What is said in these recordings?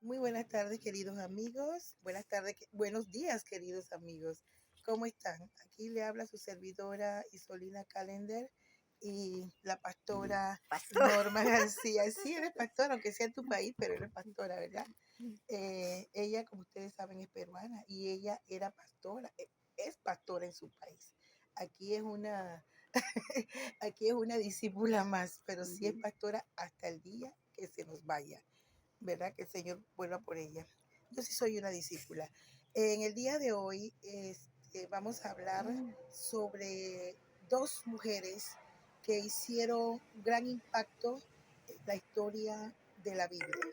Muy buenas tardes, queridos amigos. Buenas tardes, buenos días, queridos amigos. ¿Cómo están? Aquí le habla su servidora Isolina Calender y la pastora Pastor. Norma García. Sí, eres pastora, aunque sea en tu país, pero eres pastora, ¿verdad? Ella, como ustedes saben, es peruana y ella era pastora, es pastora en su país. Aquí es una, aquí es una discípula más, pero sí es pastora hasta el día que se nos vaya. ¿Verdad? Que el Señor vuelva por ella. Yo sí soy una discípula. En el día de hoy vamos a hablar sobre dos mujeres que hicieron un gran impacto en la historia de la Biblia.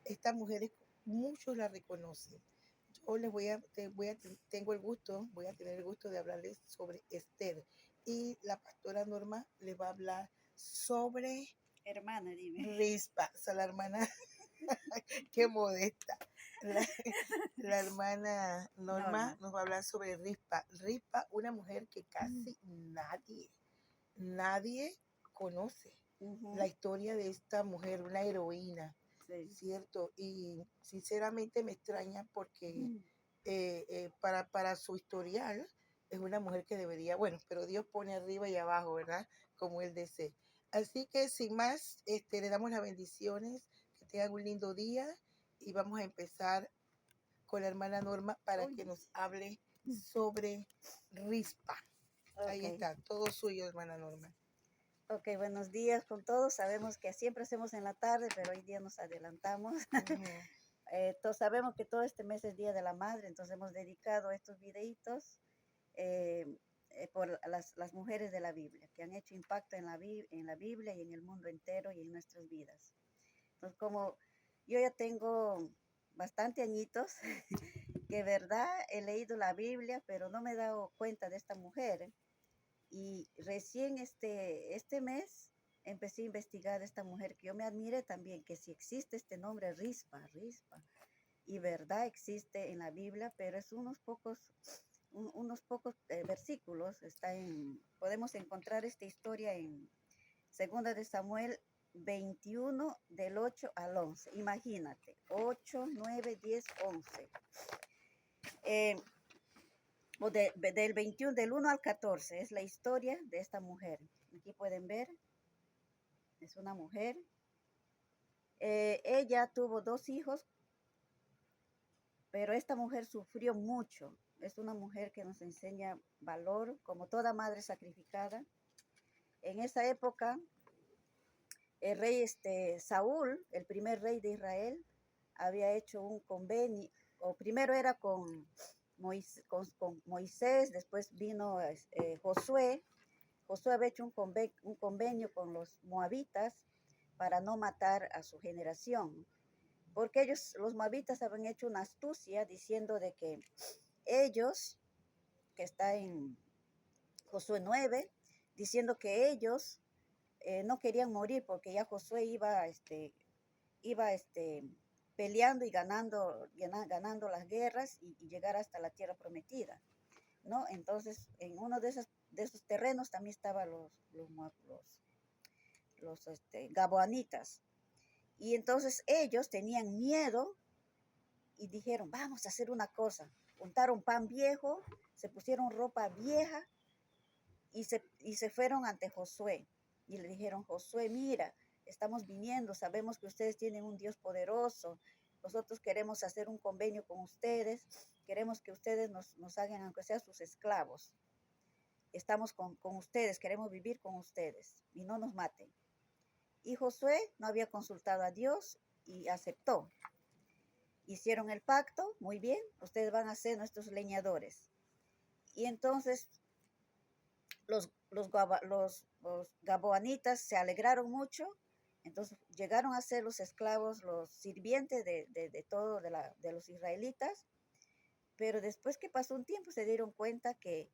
Estas mujeres muchos la reconocen. Yo les voy a tener el gusto de hablarles sobre Esther y la pastora Norma les va a hablar sobre Hermana, dime. Rispa, o sea, la hermana. Qué modesta. La, la hermana Norma Norma. nos va a hablar sobre Rispa. Rispa, una mujer que casi nadie conoce. La historia de esta mujer, una heroína, Sí. ¿cierto? Y sinceramente me extraña porque para su historial es una mujer que debería, bueno, pero Dios pone arriba y abajo, ¿verdad? Como Él desea. Así que sin más, le damos las bendiciones, que tengan un lindo día y vamos a empezar con la hermana Norma para que nos hable sobre Rispa. Ahí Okay. está, todo suyo, hermana Norma. Ok, buenos días con todos. Sabemos que siempre hacemos en la tarde, pero hoy día nos adelantamos. Todos sabemos que todo este mes es Día de la Madre, entonces hemos dedicado estos videitos eh, por las mujeres de la Biblia, que han hecho impacto en la Biblia y en el mundo entero y en nuestras vidas. Entonces, como yo ya tengo bastante añitos, que verdad he leído la Biblia, pero no me he dado cuenta de esta mujer. Y recién este mes empecé a investigar a esta mujer que yo me admiré también, que si existe este nombre, Rispa, y verdad existe en la Biblia, pero es unos pocos versículos. Podemos encontrar esta historia en Segunda de Samuel 21, del 8 al 11. Imagínate, 8, 9, 10, 11. Del 21, del 1 al 14, es la historia de esta mujer. Aquí pueden ver, es una mujer. Ella tuvo 2 hijos, pero esta mujer sufrió mucho. Es una mujer que nos enseña valor, como toda madre sacrificada. En esa época, el rey Saúl, el primer rey de Israel, había hecho un convenio, o primero era con Moisés, después vino Josué. Josué había hecho un convenio con los moabitas para no matar a su generación, porque ellos, los moabitas, habían hecho una astucia diciendo de que ellos, que está en Josué 9, diciendo que ellos no querían morir porque ya Josué iba peleando y ganando las guerras y llegar hasta la tierra prometida, ¿no? Entonces, en uno de esos terrenos también estaban los gaboanitas. Y entonces ellos tenían miedo y dijeron, vamos a hacer una cosa. Juntaron pan viejo, se pusieron ropa vieja y se fueron ante Josué. Y le dijeron, Josué, mira, estamos viniendo, sabemos que ustedes tienen un Dios poderoso. Nosotros queremos hacer un convenio con ustedes, queremos que ustedes nos hagan, aunque sean sus esclavos. Estamos con ustedes, queremos vivir con ustedes y no nos maten. Y Josué no había consultado a Dios y aceptó. Hicieron el pacto, muy bien, ustedes van a ser nuestros leñadores. Y entonces los gaboanitas se alegraron mucho, entonces llegaron a ser los esclavos, los sirvientes de todo, de los israelitas, pero después que pasó un tiempo se dieron cuenta que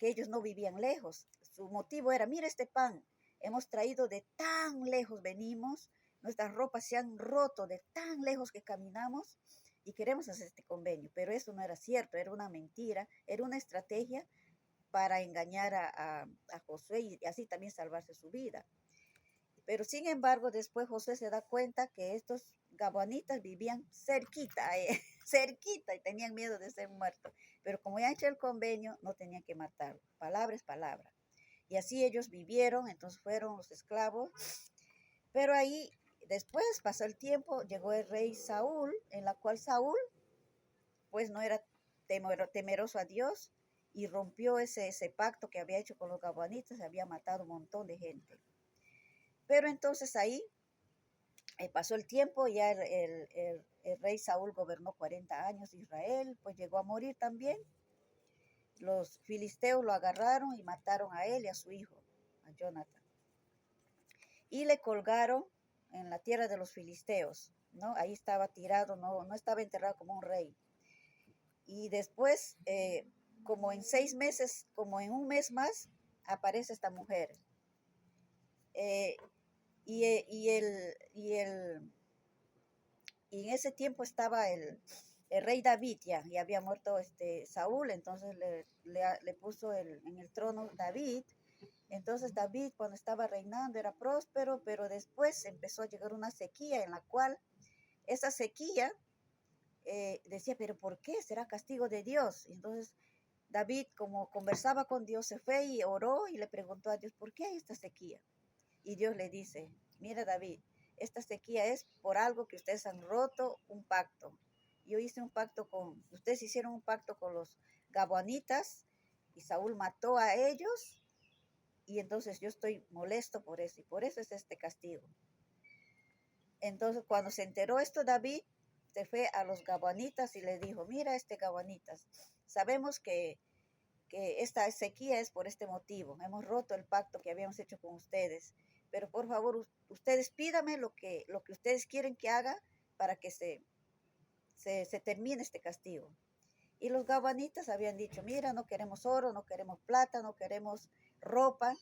ellos no vivían lejos. Su motivo era, mira este pan, hemos traído de tan lejos, venimos, nuestras ropas se han roto de tan lejos que caminamos y queremos hacer este convenio. Pero eso no era cierto, era una mentira, era una estrategia para engañar a Josué y así también salvarse su vida. Pero sin embargo, después Josué se da cuenta que estos gabaonitas vivían cerquita, cerquita, y tenían miedo de ser muertos. Pero como ya hecho el convenio, no tenían que matarlo. Palabra es palabra. Y así ellos vivieron, entonces fueron los esclavos. Pero ahí, después pasó el tiempo, llegó el rey Saúl, en la cual Saúl, pues no era temeroso a Dios, y rompió ese pacto que había hecho con los gabaonitas, había matado un montón de gente. Pero entonces ahí pasó el tiempo, ya el rey Saúl gobernó 40 años Israel, pues llegó a morir también. Los filisteos lo agarraron y mataron a él y a su hijo, a Jonathan. Y le colgaron en la tierra de los filisteos, ¿no? Ahí estaba tirado, no estaba enterrado como un rey. Y después, como en 6 meses, como en un mes más, aparece esta mujer. Eh, y, y, el, y, el, y en ese tiempo estaba el rey David ya había muerto Saúl, entonces le puso en el trono David. Entonces David cuando estaba reinando era próspero, pero después empezó a llegar una sequía en la cual esa sequía decía, pero ¿por qué? ¿Será castigo de Dios? Entonces David, como conversaba con Dios, se fue y oró y le preguntó a Dios, ¿por qué hay esta sequía? Y Dios le dice, mira David, esta sequía es por algo que ustedes han roto un pacto. Yo hice un pacto ustedes hicieron un pacto con los gabaonitas y Saúl mató a ellos y entonces yo estoy molesto por eso y por eso es este castigo. Entonces cuando se enteró esto David, se fue a los gabaonitas y les dijo, mira gabaonitas, sabemos que esta sequía es por este motivo. Hemos roto el pacto que habíamos hecho con ustedes. Pero por favor, ustedes pídame lo que ustedes quieren que haga para que se termine este castigo. Y los gabanitas habían dicho, mira, no queremos oro, no queremos plata, no queremos ropa.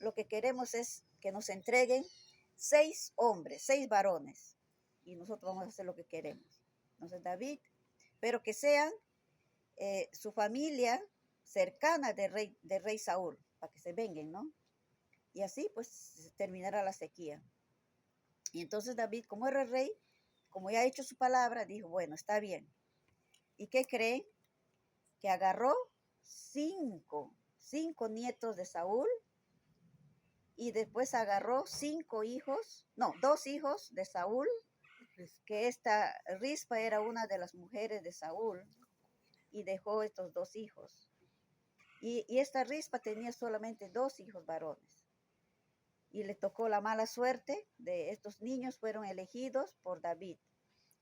Lo que queremos es que nos entreguen 6 hombres, 6 varones. Y nosotros vamos a hacer lo que queremos. Entonces David, pero que sean su familia cercana del rey Saúl, para que se vengan, ¿no? Y así pues terminará la sequía. Y entonces David, como era el rey, como ya ha hecho su palabra, dijo, bueno, está bien. ¿Y qué creen? Que agarró cinco nietos de Saúl y después agarró 5 hijos, no, 2 hijos de Saúl, que esta Rispa era una de las mujeres de Saúl y dejó estos 2 hijos. Y esta Rispa tenía solamente 2 hijos varones. Y le tocó la mala suerte de estos niños, fueron elegidos por David.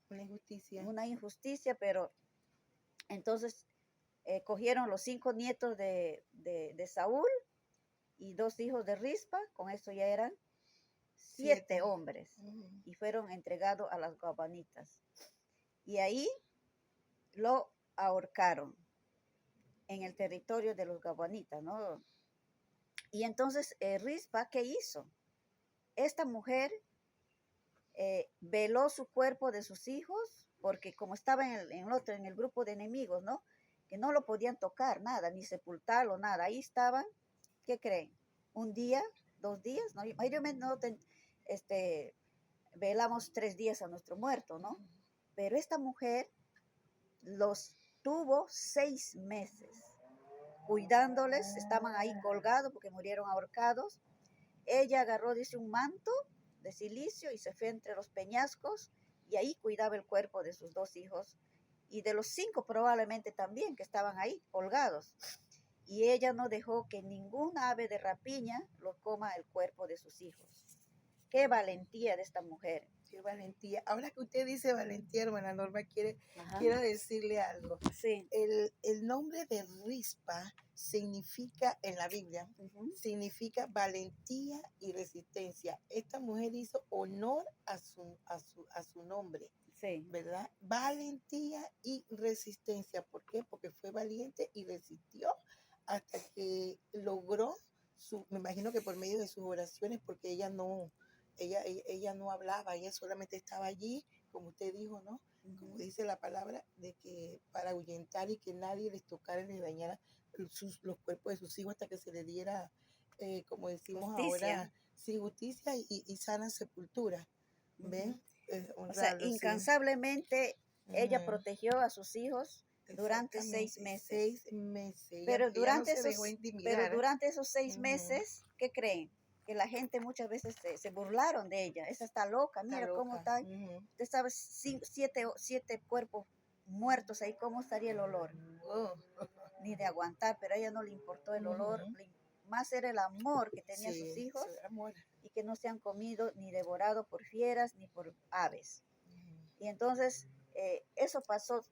Una injusticia. Una injusticia, pero entonces cogieron los 5 nietos de Saúl y 2 hijos de Rispa, con eso ya eran 7 hombres, y fueron entregados a las gabanitas. Y ahí lo ahorcaron en el territorio de los gabanitas, ¿no? Y entonces Rispa, ¿qué hizo? Esta mujer veló su cuerpo de sus hijos, porque como estaba en el grupo de enemigos, ¿no? Que no lo podían tocar, nada, ni sepultarlo, nada. Ahí estaban, ¿qué creen? Un día, 2 días, ¿no? Mayormente no velamos 3 días a nuestro muerto, ¿no? Pero esta mujer los tuvo 6 meses cuidándoles, estaban ahí colgados porque murieron ahorcados. Ella agarró, dice, un manto de silicio y se fue entre los peñascos y ahí cuidaba el cuerpo de sus 2 hijos y de los 5 probablemente también que estaban ahí colgados. Y ella no dejó que ningún ave de rapiña lo coma el cuerpo de sus hijos. Qué valentía de esta mujer. Qué valentía. Ahora que usted dice valentía, hermana Norma, quiero decirle algo. Sí. El nombre de Rispa significa, en la Biblia, significa valentía y resistencia. Esta mujer hizo honor a su nombre, sí, ¿verdad? Valentía y resistencia. ¿Por qué? Porque fue valiente y resistió hasta que logró me imagino que por medio de sus oraciones, porque ella no hablaba, ella solamente estaba allí, como usted dijo, ¿no? Como dice la palabra, de que para ahuyentar y que nadie les tocara ni dañara los cuerpos de sus hijos hasta que se le diera, como decimos justicia. ahora, sí, justicia y sana sepultura. ¿Ven? O sea, honrarlo, sí. incansablemente ella Ujú. protegió a sus hijos durante 6 Exactamente, meses. 6 meses. Pero Ella no durante se dejó esos, pero intimidar. durante esos 6 Ujú. meses, ¿qué creen? Que la gente muchas veces se burlaron de ella. Esa está loca, Está mira cómo loca. está. Ujú. Usted sabe, 7 cuerpos muertos ahí, ¿cómo estaría el olor? Oh, Ni de aguantar, pero a ella no le importó el olor. ujú. Más era el amor que tenía sus Sí, hijos eso era amor. y que no se han comido ni devorado por fieras ni por aves. Ujú. Y entonces eso pasó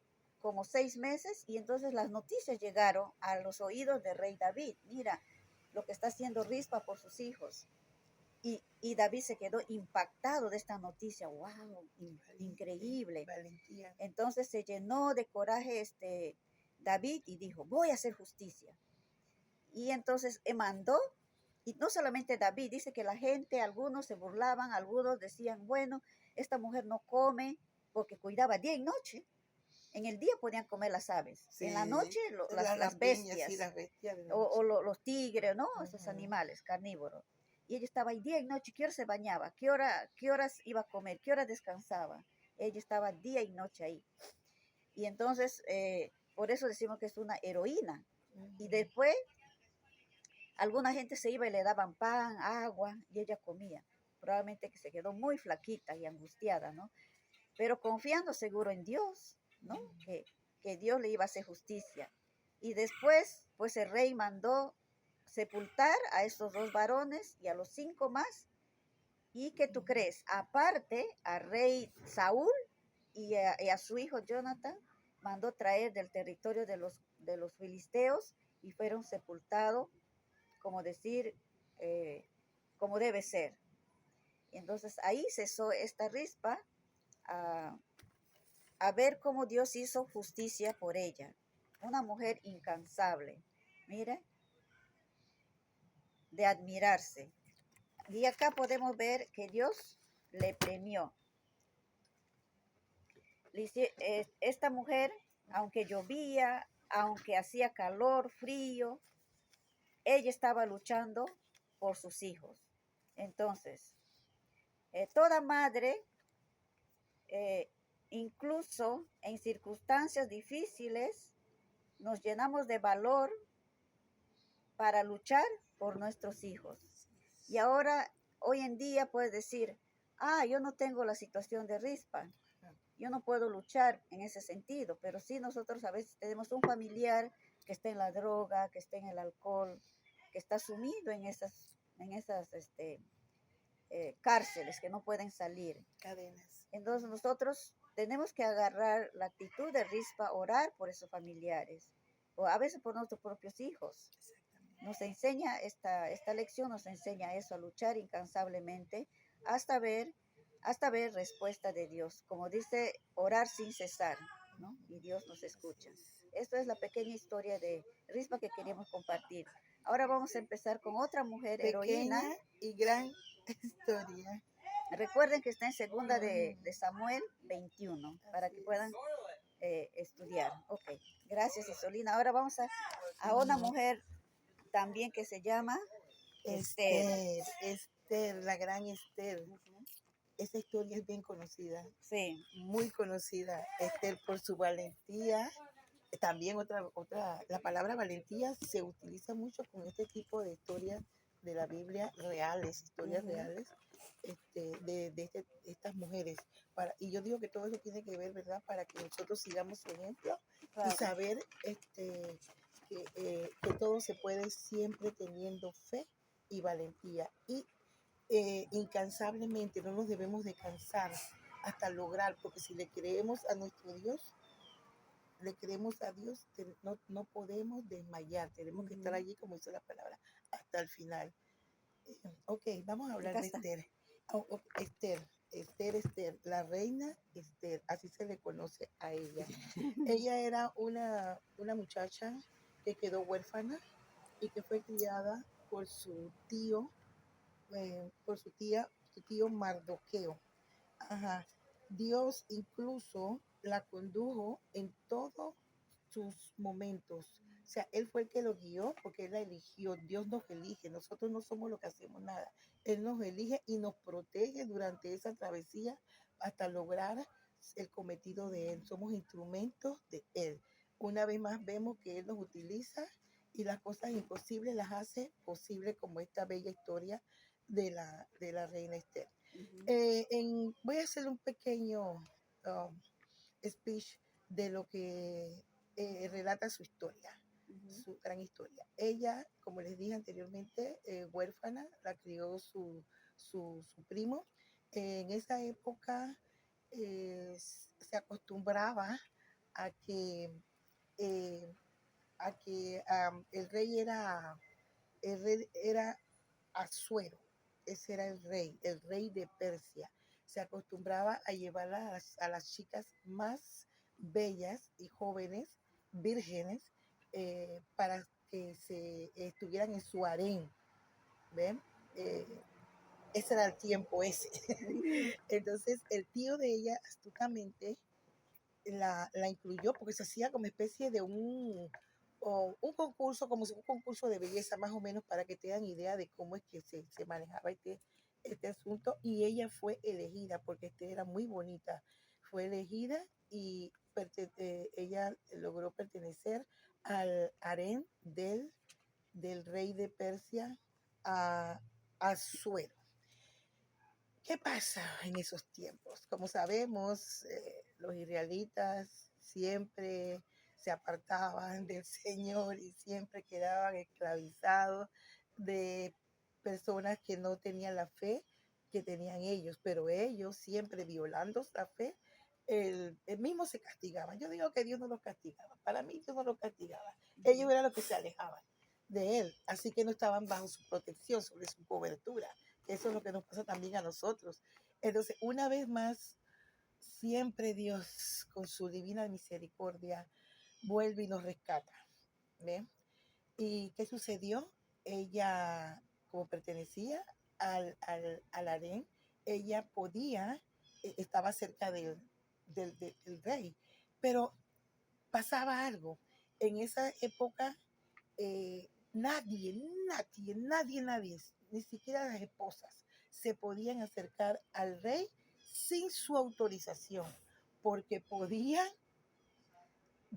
como 6 meses y entonces las noticias llegaron a los oídos del rey David. Mira lo que está haciendo Rispa por sus hijos. Y David se quedó impactado de esta noticia. ¡Wow! Increíble. Valentía. Entonces se llenó de coraje David y dijo, voy a hacer justicia. Y entonces mandó, y no solamente David, dice que la gente, algunos se burlaban, algunos decían, bueno, esta mujer no come porque cuidaba día y noche. En el día podían comer las aves, en la Sí, noche las las lampiñas, sí, bestias las bestias de la o noche. los tigres, ¿no? Esos Ujú. animales carnívoros. Y ella estaba ahí día y noche, ¿qué hora se bañaba? ¿Qué horas iba a comer? ¿Qué hora descansaba? Ella estaba día y noche ahí. Y entonces, por eso decimos que es una heroína. Y Ujú. después, alguna gente se iba y le daban pan, agua, y ella comía. Probablemente que se quedó muy flaquita y angustiada, ¿no? Pero confiando seguro en Dios, ¿no? Que Dios le iba a hacer justicia. Y después, pues el rey mandó sepultar a estos 2 varones y a los 5 más. ¿Y qué tú crees? Aparte, al rey Saúl y a su hijo Jonathan, mandó traer del territorio de los filisteos y fueron sepultados, como decir, eh, como debe ser. Y entonces ahí cesó esta rispa a, a ver cómo Dios hizo justicia por ella. Una mujer incansable, mire, de admirarse. Y acá podemos ver que Dios le premió. Esta mujer, aunque llovía, aunque hacía calor, frío, ella estaba luchando por sus hijos. Entonces, toda madre, eh, incluso en circunstancias difíciles, nos llenamos de valor para luchar por nuestros hijos. Y ahora, hoy en día, puedes decir, yo no tengo la situación de rispa, yo no puedo luchar en ese sentido, pero sí nosotros a veces tenemos un familiar que está en la droga, que está en el alcohol, que está sumido en esas cárceles que no pueden salir. Cadenas. Entonces nosotros tenemos que agarrar la actitud de rispa, orar por esos familiares, o a veces por nuestros propios hijos. Exactamente. Nos enseña esta lección, nos enseña eso, a luchar incansablemente hasta ver, hasta ver respuesta de Dios. Como dice, orar sin cesar, ¿no? Y Dios nos escucha. Esto es la pequeña historia de Rispa que queríamos compartir. Ahora vamos a empezar con otra mujer heroína. Pequeña y gran historia. Recuerden que está en segunda de Ujú. Samuel 21, para Así que es. puedan estudiar. Ok, gracias Isolina. Ahora vamos a una Ujú. mujer también que se llama Esther. Esther, la gran Esther. Ujú. Esa historia es bien conocida, Sí, muy conocida. Esther por su valentía. También la palabra valentía se utiliza mucho con este tipo de historias de la Biblia reales, historias ujú, reales de estas mujeres. Y yo digo que todo eso tiene que ver, ¿verdad? Para que nosotros sigamos su ejemplo y claro. saber que todo se puede siempre teniendo fe y valentía. Y incansablemente no nos debemos de cansar hasta lograr, porque si le creemos a nuestro Dios, le creemos a Dios, no podemos desmayar, tenemos que estar Ujú. allí, como dice la palabra, hasta el final. Ok, vamos a hablar Acá de está. Esther. Esther, la reina Esther, así se le conoce a ella. Ella era una muchacha que quedó huérfana y que fue criada por su tío, su tío Mardoqueo. Ajá. Dios incluso la condujo en todos sus momentos. O sea, Él fue el que lo guió porque Él la eligió. Dios nos elige. Nosotros no somos lo que hacemos nada. Él nos elige y nos protege durante esa travesía hasta lograr el cometido de Él. Somos instrumentos de Él. Una vez más vemos que Él nos utiliza y las cosas imposibles las hace posibles, como esta bella historia de la reina Esther. Voy a hacer un pequeño speech de lo que relata su historia, su gran historia. Ella, como les dije anteriormente, huérfana, la crió su primo. En esa época se acostumbraba a que, eh, el rey era Asuero, ese era el rey de Persia. Se acostumbraba a llevar a las chicas más bellas y jóvenes, vírgenes, para que se estuvieran en su harén. ¿Ven? Eh, ese era el tiempo ese. Entonces, el tío de ella astutamente la incluyó porque se hacía como especie de un concurso, como un concurso de belleza más o menos para que tengan idea de cómo es que se manejaba este asunto. Y ella fue elegida porque era muy bonita. Fue elegida y ella logró pertenecer al harén del rey de Persia, a Asuero. ¿Qué pasa en esos tiempos? Como sabemos, los israelitas siempre se apartaban del Señor y siempre quedaban esclavizados de personas que no tenían la fe que tenían ellos, pero ellos siempre violando la fe, el mismo se castigaban. Yo digo que Dios no los castigaba, para mí Dios no los castigaba, ellos eran los que se alejaban de Él, así que no estaban bajo su protección, sobre su cobertura. Eso es lo que nos pasa también a nosotros. Entonces, una vez más, siempre Dios, con su divina misericordia, vuelve y nos rescata. ¿Ve? ¿Y qué sucedió? Ella, como pertenecía al harén, ella podía, estaba cerca del rey, pero pasaba algo. En esa época, nadie, ni siquiera las esposas, se podían acercar al rey sin su autorización, porque podían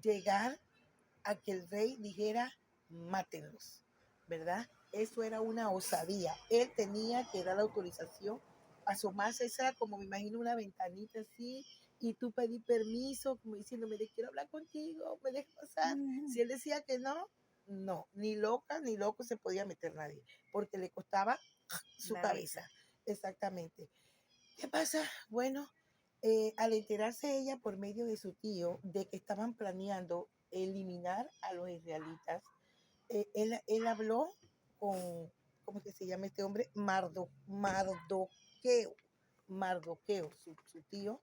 llegar a que el rey dijera, mátenlos, ¿verdad? Eso era una osadía. Él tenía que dar la autorización, asomarse, esa como me imagino una ventanita así, y tú pedí permiso, como diciendo, me quiero hablar contigo, me dejas pasar. Si él decía que no, no, ni loca ni loco se podía meter nadie, porque le costaba su cabeza. Exactamente. ¿Qué pasa? Bueno, al enterarse ella por medio de su tío de que estaban planeando eliminar a los israelitas, él habló con, ¿cómo que se llama este hombre? Mardoqueo, su tío,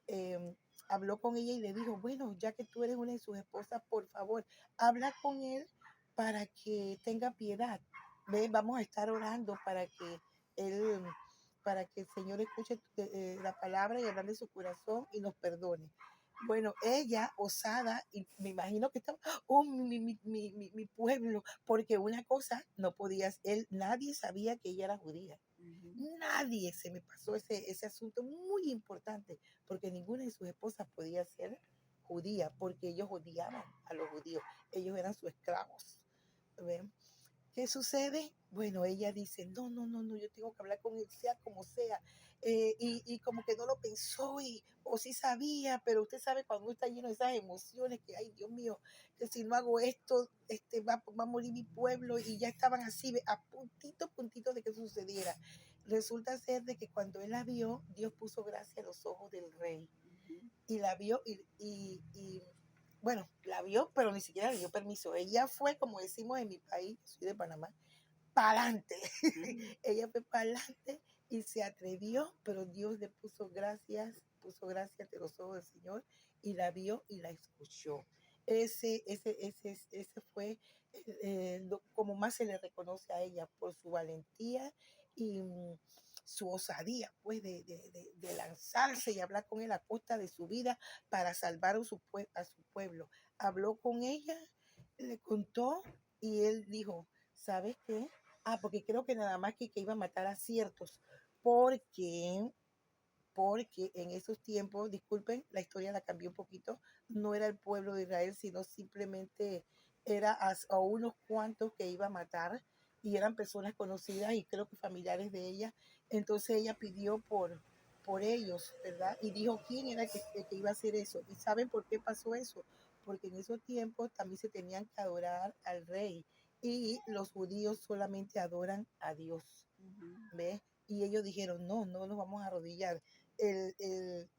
eh, habló con ella y le dijo, bueno, ya que tú eres una de sus esposas, por favor, habla con él para que tenga piedad. ¿Ve? Vamos a estar orando él, para que el Señor escuche la palabra y hablar su corazón y nos perdone. Bueno, ella, osada, y me imagino que estaba, oh, mi pueblo, porque una cosa no podías, nadie sabía que ella era judía. Nadie, se me pasó ese asunto muy importante, porque ninguna de sus esposas podía ser judía, porque ellos odiaban a los judíos, ellos eran sus esclavos. ¿Ven? ¿Qué sucede? Bueno, ella dice, no, yo tengo que hablar con él, sea como sea. Y como que no lo pensó, o sí sabía, pero usted sabe cuando uno está lleno de esas emociones, que, ay, Dios mío, que si no hago esto, va a morir mi pueblo, y ya estaban así, a puntito de que sucediera. Resulta ser de que cuando él la vio, Dios puso gracia a los ojos del rey, y la vio, bueno, la vio, pero ni siquiera le dio permiso. Ella fue, como decimos en mi país, soy de Panamá, para adelante. Ella fue para adelante y se atrevió, pero Dios le puso gracias ante los ojos del Señor, y la vio y la escuchó. Ese fue como más se le reconoce a ella, por su valentía y su osadía, pues, de lanzarse y hablar con él a costa de su vida para salvar a su pueblo. Habló con ella, le contó, y él dijo, ¿sabes qué? Porque creo que nada más que iba a matar a ciertos, porque porque en esos tiempos, disculpen, la historia la cambió un poquito, no era el pueblo de Israel, sino simplemente era a unos cuantos que iba a matar y eran personas conocidas y creo que familiares de ella. Entonces ella pidió por ellos, ¿verdad? Y dijo quién era que iba a hacer eso. ¿Y saben por qué pasó eso? Porque en esos tiempos también se tenían que adorar al rey y los judíos solamente adoran a Dios, ¿ves? Y ellos dijeron, no, no nos vamos a arrodillar. El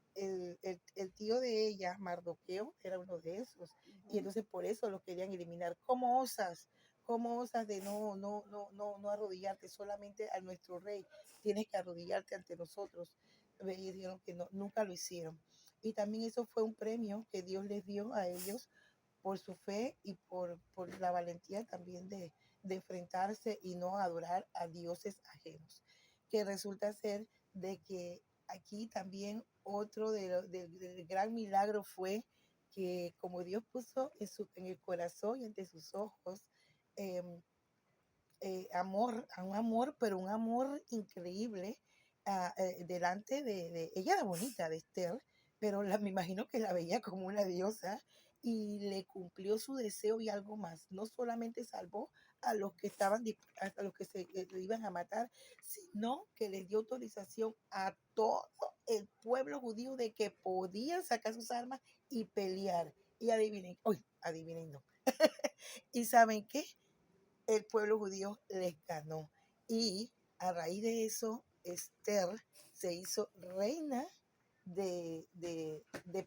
tío de ella, Mardoqueo, era uno de esos. Y entonces por eso lo querían eliminar. ¿Cómo osas? ¿Cómo osas de no arrodillarte solamente a nuestro rey? Tienes que arrodillarte ante nosotros. Y dijeron que no, nunca lo hicieron. Y también eso fue un premio que Dios les dio a ellos por su fe y por la valentía también de enfrentarse y no adorar a dioses ajenos, que resulta ser de que aquí también otro del gran milagro fue que como Dios puso en el corazón y ante sus ojos eh, amor, a un amor, pero un amor increíble delante ella era bonita, de Esther, pero me imagino que la veía como una diosa y le cumplió su deseo y algo más. No solamente salvó a los que estaban, a los que le iban a matar, sino que les dio autorización a todo el pueblo judío de que podían sacar sus armas y pelear. Y adivinen, uy, adivinen, no. ¿Y saben qué? El pueblo judío les ganó. Y a raíz de eso, Esther se hizo reina de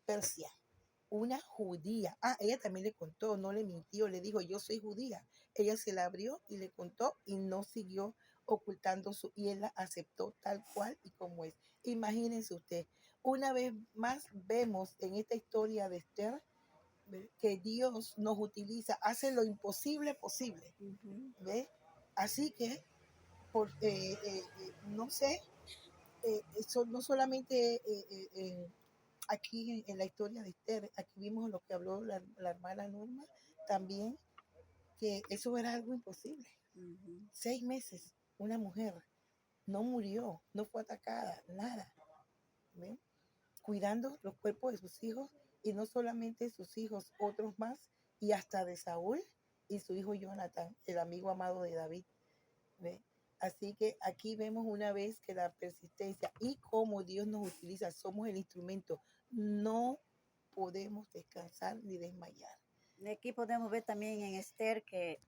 Persia, una judía. Ah, ella también le contó, no le mintió, le dijo, yo soy judía. Ella se la abrió y le contó y no siguió ocultando y él la aceptó tal cual y como es. Imagínense usted, una vez más vemos en esta historia de Esther que Dios nos utiliza, hace lo imposible posible. ¿Ve? Así que, no sé, eso no solamente aquí en la historia de Esther, aquí vimos lo que habló la hermana Norma, también que eso era algo imposible. 6 meses, una mujer no murió, no fue atacada, nada. ¿Ve? Cuidando los cuerpos de sus hijos y no solamente sus hijos, otros más, y hasta de Saúl y su hijo Jonathan, el amigo amado de David. ¿Ve? Así que aquí vemos una vez que la persistencia y cómo Dios nos utiliza, somos el instrumento, no podemos descansar ni desmayar. Aquí podemos ver también en Esther que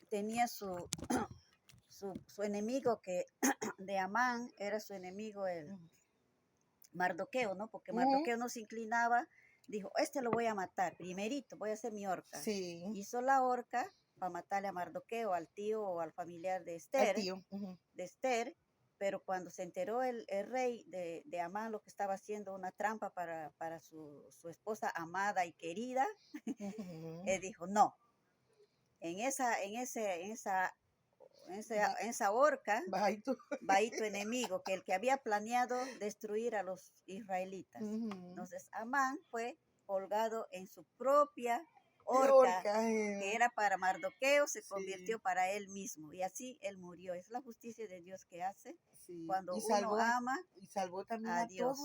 tenía su enemigo que de Amán era su enemigo el Mardoqueo, ¿no? Porque Mardoqueo no se inclinaba, dijo, este lo voy a matar, primerito, voy a hacer mi horca. Sí. Hizo la horca para matarle a Mardoqueo, al tío o al familiar de Esther, al tío. de Esther, pero cuando se enteró el rey de Amán lo que estaba haciendo una trampa para su esposa amada y querida, él dijo, no, en esa horca va a ir tu enemigo, que el que había planeado destruir a los israelitas. Entonces Amán fue colgado en su propia horca, que era para Mardoqueo, se convirtió para él mismo. Y así él murió. Es la justicia de Dios que hace cuando uno ama y salvó también a Dios.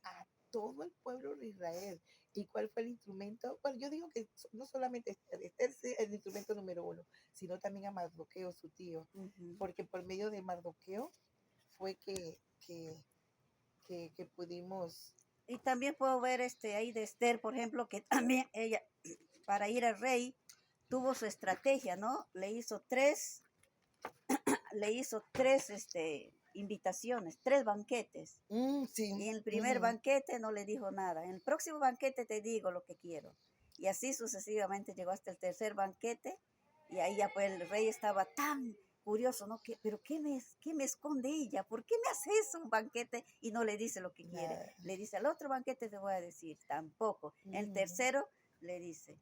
a todo el pueblo de Israel. ¿Y cuál fue el instrumento? Bueno, yo digo que no solamente Esther es el instrumento número uno, sino también a Mardoqueo, su tío, porque por medio de Mardoqueo fue que pudimos. Y también puedo ver ahí de Esther, por ejemplo, que también ella, para ir al rey, tuvo su estrategia, ¿no? Le hizo tres invitaciones, 3 banquetes. Sí. Y en el primer banquete no le dijo nada. En el próximo banquete te digo lo que quiero. Y así sucesivamente llegó hasta el tercer banquete. Y ahí ya pues el rey estaba tan curioso, ¿no? ¿Pero qué me esconde ella? ¿Por qué me hace eso un banquete y no le dice lo que quiere? Le dice, al otro banquete te voy a decir, tampoco. El tercero le dice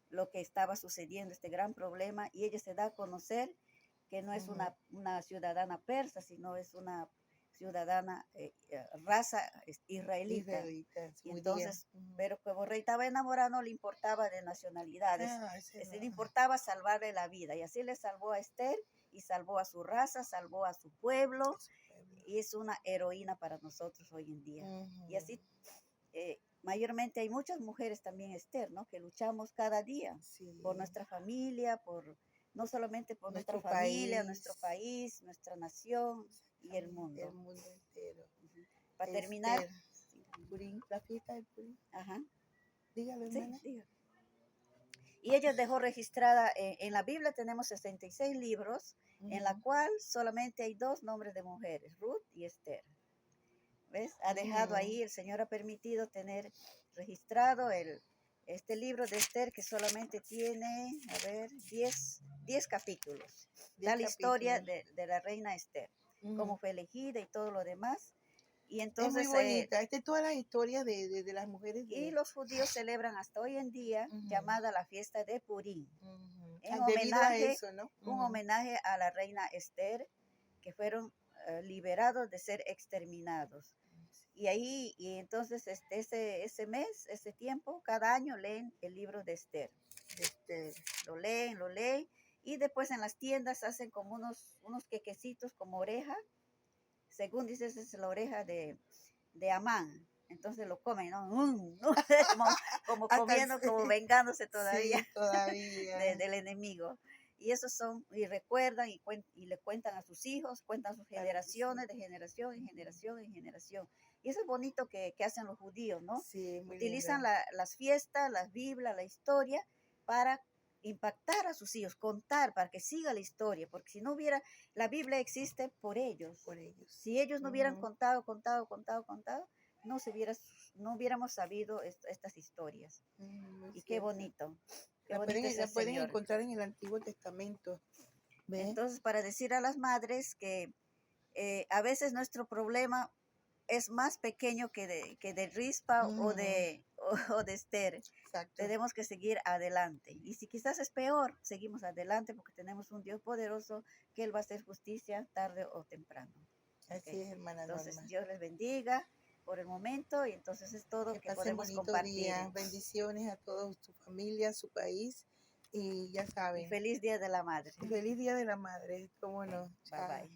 lo que estaba sucediendo, este gran problema, y ella se da a conocer que no es una ciudadana persa, sino es una ciudadana raza israelita. Y entonces, pero como rey estaba enamorado, no le importaba de nacionalidades, le importaba salvarle la vida, y así le salvó a Esther, y salvó a su raza, salvó a su pueblo, y es una heroína para nosotros hoy en día. Y así, mayormente hay muchas mujeres también, Esther, ¿no? Que luchamos cada día Sí. por nuestra familia, no solamente por nuestra Nuestro familia, país. nuestro país, nuestra nación y el El mundo. mundo entero. Para terminar, Purín, la fiesta del Purín. ajá, Dígalo, sí, hermana. dígalo. Y ella dejó registrada, en la Biblia tenemos 66 libros, en la cual solamente hay 2 nombres de mujeres, Ruth y Esther. ¿Ves? Ha dejado ahí, el Señor ha permitido tener registrado este libro de Esther, que solamente tiene, 10 capítulos. Da la historia de la reina Esther, cómo fue elegida y todo lo demás. Y entonces, es muy bonita. Todas las historias de las mujeres. Y los judíos celebran hasta hoy en día, llamada la fiesta de Purim, en Debido a homenaje, eso, ¿no? un homenaje a la reina Esther, que fueron liberados de ser exterminados. Y entonces ese mes, ese tiempo, cada año leen el libro de Esther. Lo leen, y después en las tiendas hacen como unos quequecitos como oreja. Según dices, es la oreja de Amán. Entonces lo comen, ¿no? Como comiendo, como vengándose todavía, sí, todavía. del enemigo. Y esos y recuerdan y le cuentan a sus hijos, cuentan sus generaciones, de generación en generación en generación. Y eso es bonito que hacen los judíos, ¿no? Sí, muy utilizan lindo. Las fiestas, las Biblias, la historia para impactar a sus hijos, contar para que siga la historia, porque si no hubiera, la Biblia existe por ellos. Si ellos no hubieran contado, no hubiéramos sabido estas historias. Y qué bonito. Qué bonito es el pueden Señor. encontrar en el Antiguo Testamento. ¿Ves? Entonces, para decir a las madres que a veces nuestro problema es más pequeño que de Rispa o de Esther. Exacto. Tenemos que seguir adelante. Y si quizás es peor, seguimos adelante porque tenemos un Dios poderoso que Él va a hacer justicia tarde o temprano. Así es, hermana. Entonces, Norma. Dios les bendiga por el momento y entonces es todo que podemos compartir. Día. Bendiciones a todos, su familia, su país y ya saben. Y feliz Día de la Madre. Feliz Día de la Madre, cómo no. Bye bye.